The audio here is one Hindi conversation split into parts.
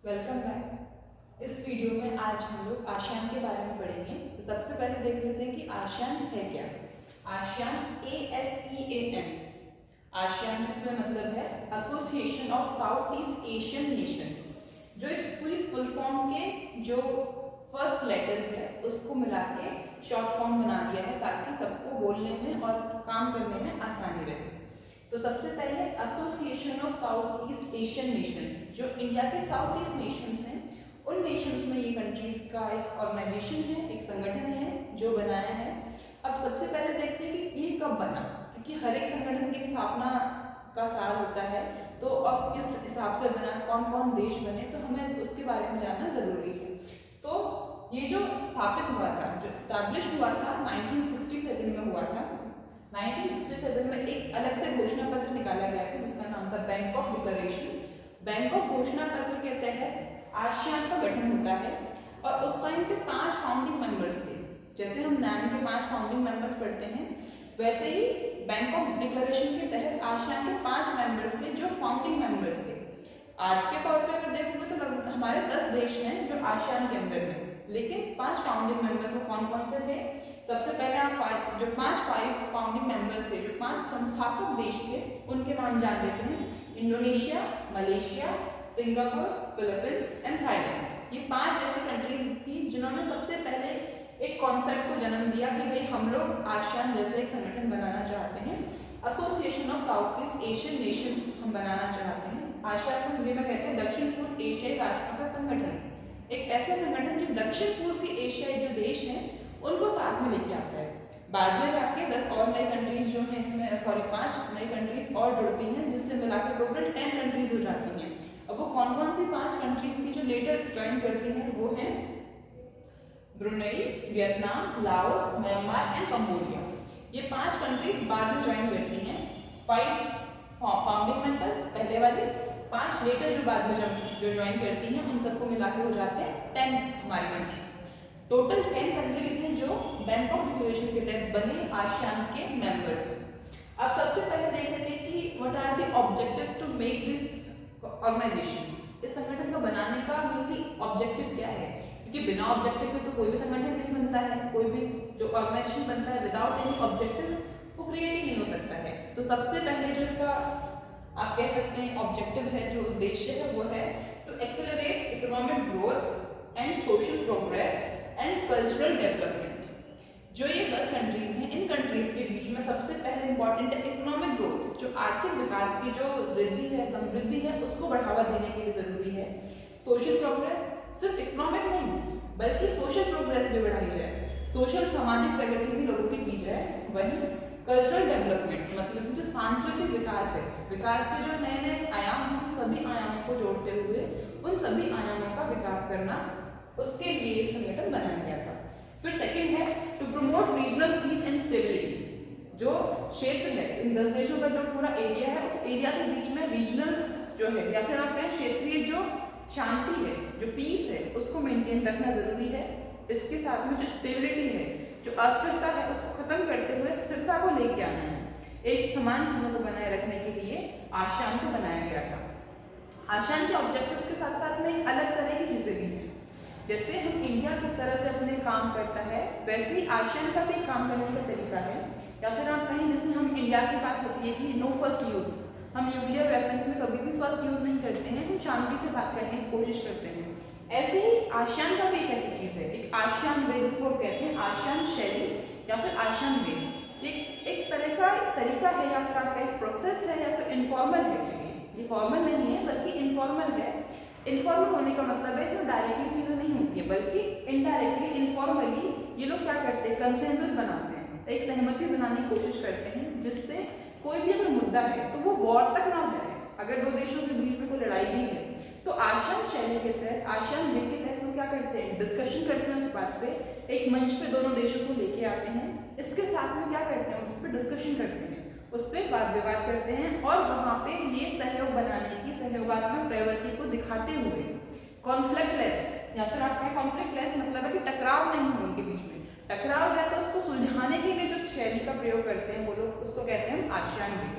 Welcome back. इस वीडियो में आज हम लोग आसियान के बारे में पढ़ेंगे। तो सबसे पहले देख लेते हैं कि आसियान है क्या। आसियान ASEAN, आसियान इसमें मतलब है association of south east Asian Nations. जो इस पूरी फुल फॉर्म के जो फर्स्ट लेटर है उसको मिला के शॉर्ट फॉर्म बना दिया है ताकि सबको बोलने में और काम करने में आसानी रहे। तो सबसे पहले association of south east Asian Nations, जो इंडिया के साउथ ईस्ट नेशंस हैं उन नेशंस में ये कंट्रीज का एक ऑर्गेनाइजेशन है, एक संगठन है जो बनाया है। अब सबसे पहले देखते हैं कि ये कब बना, क्योंकि हर एक संगठन की स्थापना का साल होता है। तो अब किस हिसाब से बना, कौन कौन देश बने, तो हमें उसके बारे में जानना जरूरी है। तो ये जो स्थापित हुआ था, जो स्टैब्लिश हुआ था 1967 में हुआ था। 1967 में एक अलग से घोषणा पत्र निकाला गया था जिसका नाम था बैंकॉक डिक्लेरेशन। बैंकॉक घोषणा पत्र के तहत आसियान का गठन होता है और उस टाइम पे 5 फाउंडिंग मेंबर्स थे। जैसे हम नाम के 5 फाउंडिंग मेंबर्स पढ़ते हैं, वैसे ही बैंकॉक डिक्लेरेशन के तहत आसियान के 5 मेंबर्स थे जो फाउंडिंग मेंबर्स थे। आज के तौर पे अगर देखोगे तो लगभग हमारे 10 देश हैं जो आसियान के अंदर हैं, लेकिन 5 फाउंडिंग मेंबर्स में कौन कौन से थे। सबसे पहले आप जो 5 फाउंडिंग मेंबर्स थे, जो 5 संस्थापक देश थे, उनके नाम जान लेते हैं। Indonesia, Malaysia, Singapore, Philippines and Thailand. ये 5 ऐसी कंट्रीज थी जिन्होंने सबसे पहले एक कॉन्सेप्ट को जन्म दिया कि भाई हम लोग आसियान जैसे एक संगठन बनाना चाहते हैं, association of south east Asian Nations हम बनाना चाहते हैं। आसियान को हिंदी में कहते हैं दक्षिण पूर्व एशियाई राष्ट्रों का संगठन। एक ऐसा संगठन जो दक्षिण पूर्व के एशियाई जो देश हैं उनको साथ में लेके आता है। बाद में जाके 10 और नई कंट्रीज जो हैं इसमें 5 नई कंट्रीज और जुड़ती हैं, जिससे मिलाकर टोटल 10 कंट्रीज हो जाती हैं। अब वो कौन कौन सी 5 कंट्रीज थी जो लेटर ज्वाइन करती हैं, वो हैं Brunei, Vietnam, Laos, Myanmar and Cambodia. ये 5 कंट्रीज बाद में ज्वाइन करती हैं। 5 फाउंडिंग मेंबर्स पहले वाले, 5 लेटर जो बाद में जो ज्वाइन करती हैं, उन सबको मिला के हो जाते हैं 10 हमारी कंट्रीज। टोटल 10 कंट्रीज हैं जो बैंकॉक डिक्लेरेशन के तहत बने आसियान के मेंबर्स हैं। अब सबसे पहले देख लेते हैं कि what are the objectives to make this organisation. इस संगठन को बनाने का मेनली ऑब्जेक्टिव क्या है, क्योंकि बिना ऑब्जेक्टिव के तो कोई भी संगठन नहीं बनता है। कोई भी जो ऑर्गेनाइजेशन बनता है विदाउट एनी ऑब्जेक्टिव वो क्रिएट ही नहीं हो सकता है। तो सबसे पहले जो इसका आप कह सकते हैं ऑब्जेक्टिव है, जो उद्देश्य है, वो है to accelerate economic growth and social progress and cultural development. जो ये 10 कंट्रीज हैं, इन कंट्रीज के बीच में सबसे पहले इंपॉर्टेंट है इकोनॉमिक ग्रोथ। जो आर्थिक विकास की जो वृद्धि है, समृद्धि है, उसको बढ़ावा देने के लिए जरूरी है। सोशल प्रोग्रेस, सिर्फ इकोनॉमिक नहीं बल्कि सोशल प्रोग्रेस भी बढ़ाई जाए, सोशल सामाजिक प्रगति भी लोगों की की जाए। वहीं कल्चरल डेवलपमेंट मतलब जो सांस्कृतिक विकास है, विकास के जो नए नए आयाम हैं, सभी आयामों को जोड़ते हुए उन सभी आयामों का विकास करना, उसके लिए संगठन बनाया गया था। फिर सेकंड है to promote regional peace and stability. जो क्षेत्र है, इन 10 देशों का जो पूरा एरिया है, उस एरिया के बीच में रीजनल जो है या फिर आप कहें क्षेत्रीय जो शांति है, जो पीस है, उसको मेंटेन रखना जरूरी है। इसके साथ में जो स्टेबिलिटी है, जो अस्थिरता है, उसको खत्म करते हुए स्थिरता को लेके आना है। एक समान चीजों को बनाए रखने के लिए आसियान को बनाया गया था। आसियान के ऑब्जेक्टिव्स के साथ साथ में एक अलग तरह की चीजें भी हैं। जैसे हम इंडिया किस तरह से अपने काम करता है, वैसे ही आसियान का भी काम करने का तरीका है। या फिर आप कहें जैसे हम इंडिया की बात होती है कि नो फर्स्ट यूज, हम न्यूक्लियर वेपन्स में कभी भी फर्स्ट यूज नहीं करते हैं, हम शांति से बात करने की कोशिश करते हैं। ऐसे ही आसियान का भी एक ऐसी चीज है, एक आसियान वे जिसको कहते हैं, आसियान शैली या फिर आसियान वे। एक तरह का तरीका है या फिर आपका एक प्रोसेस है या फिर इनफॉर्मल है। ये फॉर्मल नहीं है बल्कि इनफॉर्मल है। इनफॉर्मल होने का मतलब है इसमें डायरेक्टली चीजें नहीं होती है बल्कि इनडायरेक्टली, इनफॉर्मली ये लोग क्या करते हैं, कंसेंसस बनाते हैं, एक सहमति बनाने की कोशिश करते हैं, जिससे कोई भी अगर मुद्दा है तो वो वॉर तक ना जाए। अगर 2 देशों के बीच में कोई लड़ाई भी है तो आसियान शैली के तहत, आसियान वे के तहत वो क्या करते हैं, डिस्कशन करते हैं उस बात पे, एक मंच पे दोनों देशों को लेके आते हैं। इसके साथ में क्या करते हैं, उस पर डिस्कशन करते हैं, उस पर वाद विवाद करते हैं और वहाँ पे ये सहयोग बनाने की, सहयोगात्मक प्रवृत्ति को दिखाते हुए कॉन्फ्लिक्टलेस, या फिर आपका कॉन्फ्लिक्टलेस मतलब है कि टकराव नहीं हो उनके बीच में। टकराव है तो उसको सुलझाने के लिए जो शैली का प्रयोग करते हैं वो लोग, उसको कहते हैं आसियान वे,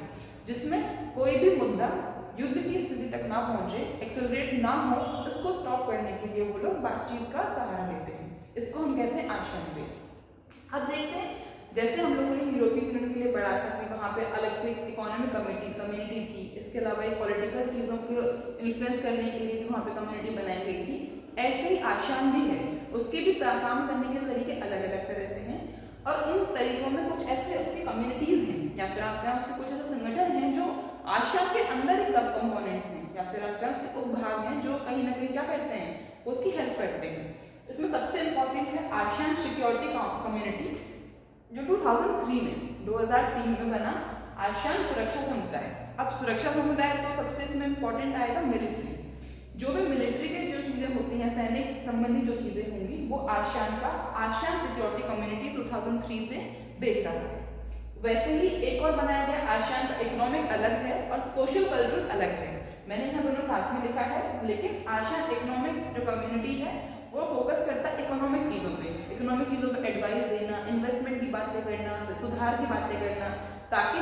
जिसमें कोई भी मुद्दा युद्ध की स्थिति तक ना पहुंचे, एक्सेलरेट ना हो, इसको स्टॉप करने के लिए वो लोग बातचीत का सहारा लेते हैं। इसको हम कहते हैं आसियान वे। अब देखते हैं, जैसे हम लोगों ने यूरोपियन यूनियन के लिए पढ़ा था कि वहाँ पे अलग से इकोनॉमिक कम्युनिटी थी, इसके अलावा एक पॉलिटिकल चीज़ों को इन्फ्लुएंस करने के लिए भी वहाँ पे कम्युनिटी बनाई गई थी। ऐसे ही आसियान भी है, उसके भी काम करने के तरीके अलग अलग तरह से हैं, और इन तरीकों में कुछ ऐसे उसकी कम्युनिटीज़ हैं, या फिर आप कहें उसके कुछ ऐसे संगठन हैं जो आसियान के अंदर ही सब कंपोनेंट्स हैं, या फिर आप कहें उसके उपभाग हैं जो कहीं ना कहीं क्या करते हैं, उसकी हेल्प करते हैं। इसमें सबसे इंपॉर्टेंट है आसियान सिक्योरिटी कम्युनिटी, जो 2003 में बना आसियान सुरक्षा समुदाय। अब सुरक्षा समुदाय तो सबसे इसमें इंपॉर्टेंट आएगा मिलिट्री, जो भी मिलिट्री के जो चीज़ें होती हैं, सैनिक संबंधी जो चीज़ें होंगी, वो आसियान का आसियान सिक्योरिटी कम्युनिटी 2003 से देख रहा है। वैसे ही एक और बनाया गया, आसियान का इकोनॉमिक अलग है और सोशल कल्चरल अलग है। मैंने यहाँ दोनों साथ में लिखा है, लेकिन आसियान इकोनॉमिक जो कम्युनिटी है वो फोकस करता है इकोनॉमिक चीज़ों पे, इकोनॉमिक चीज़ों पे एडवाइस देना, इन्वेस्टमेंट की बातें करना, सुधार की बातें करना, ताकि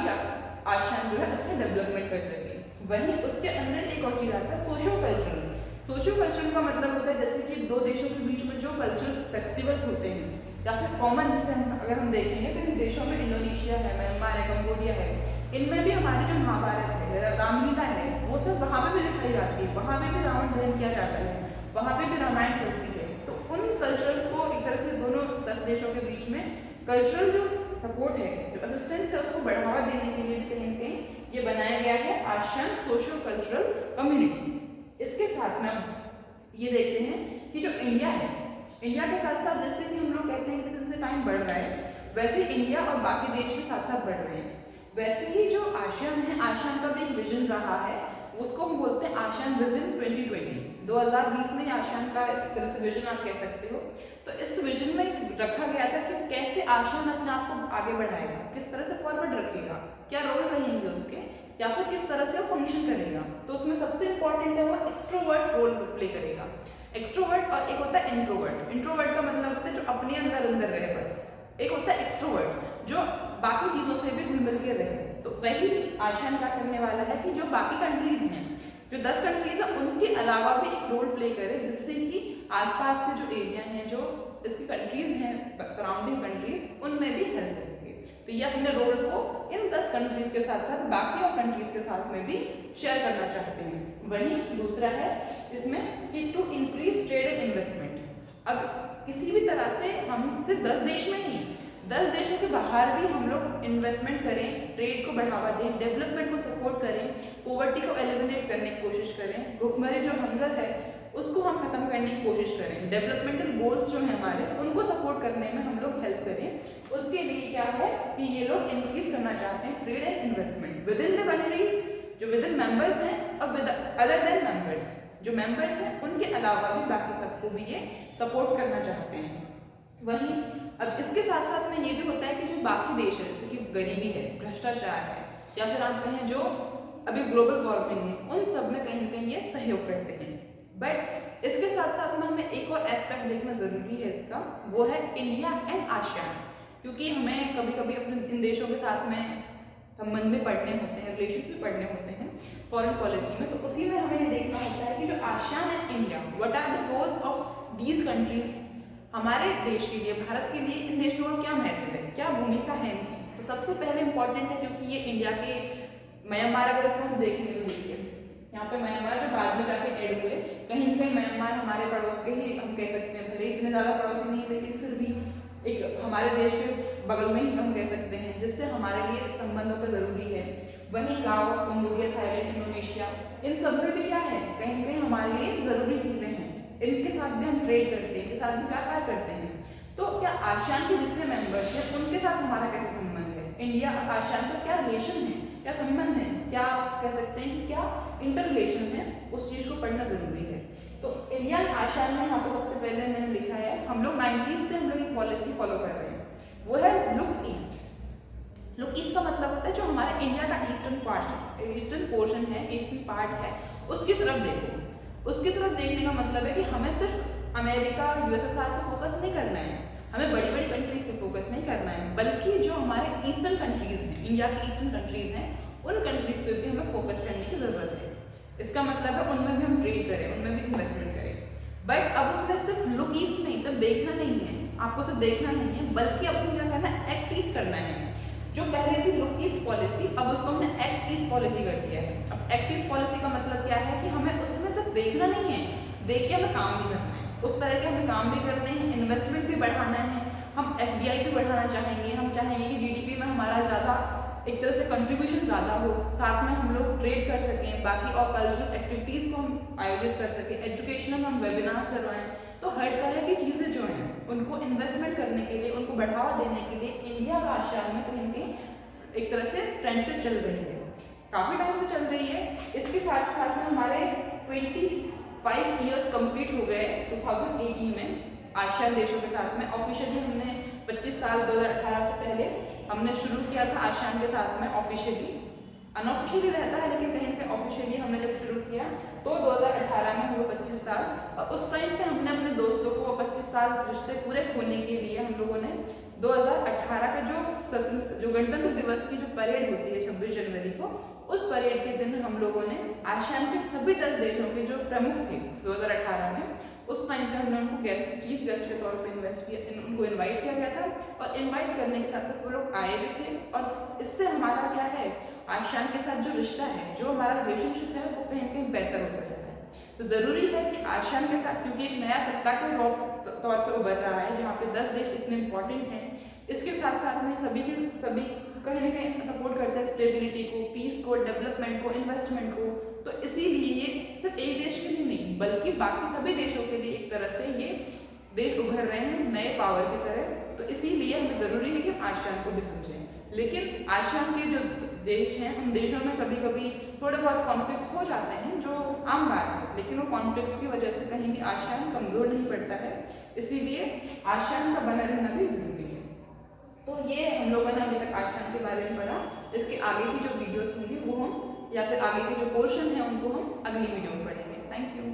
आसियान जो है अच्छा डेवलपमेंट कर सके। वहीं उसके अंदर एक और चीज़ आता है सोशियो कल्चरल। सोशियो कल्चरल का मतलब होता है जैसे कि दो देशों के बीच में जो कल्चरल फेस्टिवल्स होते हैं, या फिर कॉमन, जैसे अगर हम देखेंगे तो इन देशों में इंडोनेशिया है, म्यांमार है, कंबोडिया है, इनमें भी हमारी जो महाभारत है, रामलीला है, वो सब वहाँ पे भी दिखाई जाती है, वहाँ पे भी रावण दहन किया जाता है, वहाँ पे भी रामायण चलती है। तो उन कल्चर्स को एक तरह से दोनों 10 देशों के बीच में कल्चरल जो सपोर्ट है, जो असिस्टेंस है, उसको बढ़ावा देने के लिए भी कहीं ना कहीं ये बनाया गया है आसियान सोशियो कल्चरल कम्युनिटी। इसके साथ में ये देखते हैं कि जो इंडिया है, इंडिया के साथ साथ जैसे कि हम लोग कहते हैं कि जैसे जैसे टाइम बढ़ रहा है, वैसे इंडिया और बाकी देश भी साथ साथ बढ़ रहे हैं। वैसे ही जो आसियान है, आसियान का भी एक विजन रहा है, उसको हम बोलते हैं आसियान विजन 2020। 2020 में आसियान का एक तरह से विजन आप कह सकते हो। तो इस विजन में रखा गया था कि कैसे आसियान अपने आप को आगे बढ़ाएगा, किस तरह से फॉरवर्ड रखेगा, क्या रोल रहेंगे उसके, या फिर किस तरह से वो फंक्शन करेगा। तो उसमें सबसे इंपॉर्टेंट है वो एक्सट्रोवर्ट रोल प्ले करेगा। एक्सट्रोवर्ट और एक होता है इंट्रोवर्ट। इंट्रोवर्ट का मतलब होता है जो अपने अंदर रहे बस। एक होता है एक्सट्रोवर्ट जो बाकी चीज़ों से भी घुल मिल के रहे। तो वही आसियान क्या करने वाला है कि जो बाकी कंट्रीज हैं, जो 10 कंट्रीज हैं, उनके अलावा भी एक रोल प्ले करे, जिससे कि आसपास के जो एरिया हैं, जो इसकी कंट्रीज हैं, सराउंडिंग कंट्रीज, उनमें भी हेल्प हो सके। तो ये अपने रोल को इन 10 कंट्रीज के साथ साथ बाकी और कंट्रीज के साथ में भी शेयर करना चाहते हैं। वहीं दूसरा है इसमें कि to increase trade and investment. अब किसी भी तरह से हम सिर्फ 10 देश में नहीं, 10 देशों के बाहर भी हम लोग इन्वेस्टमेंट करें, ट्रेड को बढ़ावा दें, डेवलपमेंट को सपोर्ट करें, पॉवर्टी को एलिमिनेट करने की कोशिश करें, भूखमरी जो हंगर है उसको हम खत्म करने की कोशिश करें, डेवलपमेंटल गोल्स जो हैं हमारे, उनको सपोर्ट करने में हम लोग हेल्प करें। उसके लिए क्या है कि ये लोग इंक्रीज करना चाहते हैं trade and investment with in the countries, जो विद इन मेंबर्स हैं, और विद अदर देन मेंबर्स, जो मेंबर्स हैं उनके अलावा भी बाकी सबको भी ये सपोर्ट करना चाहते हैं। वहीं अब इसके साथ साथ में ये भी होता है कि जो बाकी देश है, जैसे कि गरीबी है, भ्रष्टाचार है, या फिर आप कहें जो अभी ग्लोबल वार्मिंग है, उन सब में कहीं ना कहीं ये सहयोग करते हैं। बट इसके साथ साथ में हमें एक और एस्पेक्ट देखना जरूरी है इसका, वो है इंडिया एंड आसियान। क्योंकि हमें कभी कभी अपने इन देशों के साथ में संबंध भी पढ़ने होते हैं, रिलेशंस भी पढ़ने होते हैं फॉरेन पॉलिसी में। तो उसी में हमें ये देखना होता है कि जो ASEAN and India, what are the roles of these countries, हमारे देश के लिए, भारत के लिए इन देशों का क्या महत्व है, क्या भूमिका है इनकी। तो सबसे पहले इंपॉर्टेंट है, क्योंकि ये इंडिया के म्यांमार, अगर इसको हम देखेंगे तो देखिए यहाँ पे म्यांमार जो बाद में जाके ऐड हुए, कहीं ना कहीं म्यांमार हमारे पड़ोस के ही हम कह सकते हैं, भले इतने ज़्यादा पड़ोसी नहीं, लेकिन फिर भी एक हमारे देश के बगल में ही हम कह सकते हैं, जिससे हमारे लिए संबंधों का जरूरी है। वहीं लाओस, कंबोडिया, थाईलैंड, इंडोनेशिया, इन सब में भी क्या है, कहीं ना कहीं हमारे लिए जरूरी चीज़ें हैं, इनके साथ भी हम ट्रेड करते हैं, इनके साथ भी व्यापार करते हैं। तो क्या आसियान के जितने मेंबर्स हैं उनके साथ हमारा कैसे संबंध है, इंडिया और आसियान का क्या रिलेशन है, क्या संबंध है, क्या कह सकते हैं कि क्या इंटर रिलेशन है, उस चीज़ को पढ़ना जरूरी है। तो इंडिया और आसियान में यहाँ पर सबसे पहले मैंने लिखा है, हम लोग 90s से हम लोग एक पॉलिसी फॉलो कर रहे हैं, वो है लुक ईस्ट। लुक ईस्ट का मतलब होता है जो हमारे इंडिया का ईस्टर्न पार्ट, ईस्टर्न पोर्शन है, ईस्टर्न पार्ट है, उसकी तरफ देखो। उसकी तरफ देखने का मतलब है कि हमें सिर्फ अमेरिका, यूएसएसआर पे फोकस नहीं करना है, हमें बड़ी बड़ी कंट्रीज पे फोकस नहीं करना है, बल्कि जो हमारे ईस्टर्न कंट्रीज हैं, इंडिया की ईस्टर्न कंट्रीज हैं, उन कंट्रीज पे भी हमें फोकस करने की जरूरत है। इसका मतलब है उनमें भी हम ट्रेड करें, उनमें भी इन्वेस्टमेंट करें। बट अब उसमें सिर्फ लुक ईस्ट नहीं, सिर्फ देखना नहीं है, आपको सिर्फ देखना नहीं है, बल्कि अब उसमें क्या करना है, एक्ट ईस्ट करना है। जो पहले थी लुक ईस्ट पॉलिसी, अब उसको हमने एक्ट ईस्ट पॉलिसी कर दिया है। अब एक्ट ईस्ट पॉलिसी का मतलब क्या है कि हमें उसमें सिर्फ देखना नहीं है, देख के हमें काम भी करना है, उस तरह के हमें काम भी करने हैं, इन्वेस्टमेंट भी बढ़ाना है, हम एफडीआई भी बढ़ाना चाहेंगे, हम चाहेंगे कि जीडीपी में हमारा ज़्यादा एक तरह से कंट्रीब्यूशन ज़्यादा हो, साथ में हम लोग ट्रेड कर सकें, बाकी और कल्चरल एक्टिविटीज़ को हम आयोजित कर सकें, एजुकेशनल हम वेबिनार्स करवाएं। तो हर तरह की चीज़ें जो हैं उनको इन्वेस्टमेंट करने के लिए, उनको बढ़ावा देने के लिए इंडिया और आसियान में कहीं कहीं एक तरह से फ्रेंडशिप चल रही है, काफ़ी टाइम से चल रही है। इसके साथ साथ में हमारे 25 ईयर्स कंप्लीट हो गए 2018 में आसियान देशों के साथ में। ऑफिशियली हमने 25 साल 2018 से पहले हमने शुरू किया था आसियान के साथ में ऑफिशियली, अनऑफिशियली रहता है लेकिन कहीं ना ऑफिशियली हमने जब शुरू किया तो 2018 में हुए 25 साल। और उस टाइम पे हमने अपने दोस्तों को 25 साल रिश्ते पूरे होने के लिए हम लोगों ने 2018 का जो गणतंत्र दिवस की जो परेड होती है 26 जनवरी को, उस परेड के दिन हम लोगों ने आसियान के सभी 10 देशों के जो प्रमुख थे 2018 में, उस टाइम पे हमने उनको चीफ गेस्ट के तौर पे उनको इनवाइट किया गया था। और इनवाइट करने के साथ साथ वो लोग आए भी थे। और इससे हमारा क्या है, आसियान के साथ जो रिश्ता है, जो हमारा रिलेशनशिप है, वो कहीं कहीं बेहतर होता जा रहा है। तो ज़रूरी है कि आसियान के साथ, क्योंकि एक नया सत्ता के तौर पे उभर रहा है जहाँ पे 10 देश इतने इंपॉर्टेंट हैं, इसके साथ साथ में सभी कहीं ना कहीं सपोर्ट करते हैं स्टेबिलिटी को, पीस को, डेवलपमेंट को, इन्वेस्टमेंट को। तो इसीलिए ये सिर्फ एक देश के लिए नहीं बल्कि बाकी सभी देशों के लिए एक तरह से ये देश उभर रहे हैं नए पावर की तरह। तो इसीलिए हमें ज़रूरी है कि हम आसियान को भी समझें। लेकिन आसियान के जो देश हैं उन देशों में कभी कभी थोड़े बहुत कॉन्फ्लिक्ट्स हो जाते हैं, जो आम बात है, लेकिन वो कॉन्फ्लिक्ट्स की वजह से कहीं भी आसियान कमज़ोर नहीं पड़ता है। इसीलिए आसियान का बना रहना भी ज़रूरी है। तो ये हम लोगों ने अभी तक आसियान के बारे में पढ़ा। इसके आगे की जो वीडियोस होंगी वो हम, या फिर आगे के जो पोर्शन है उनको हम अगली वीडियो में पढ़ेंगे। Thank you.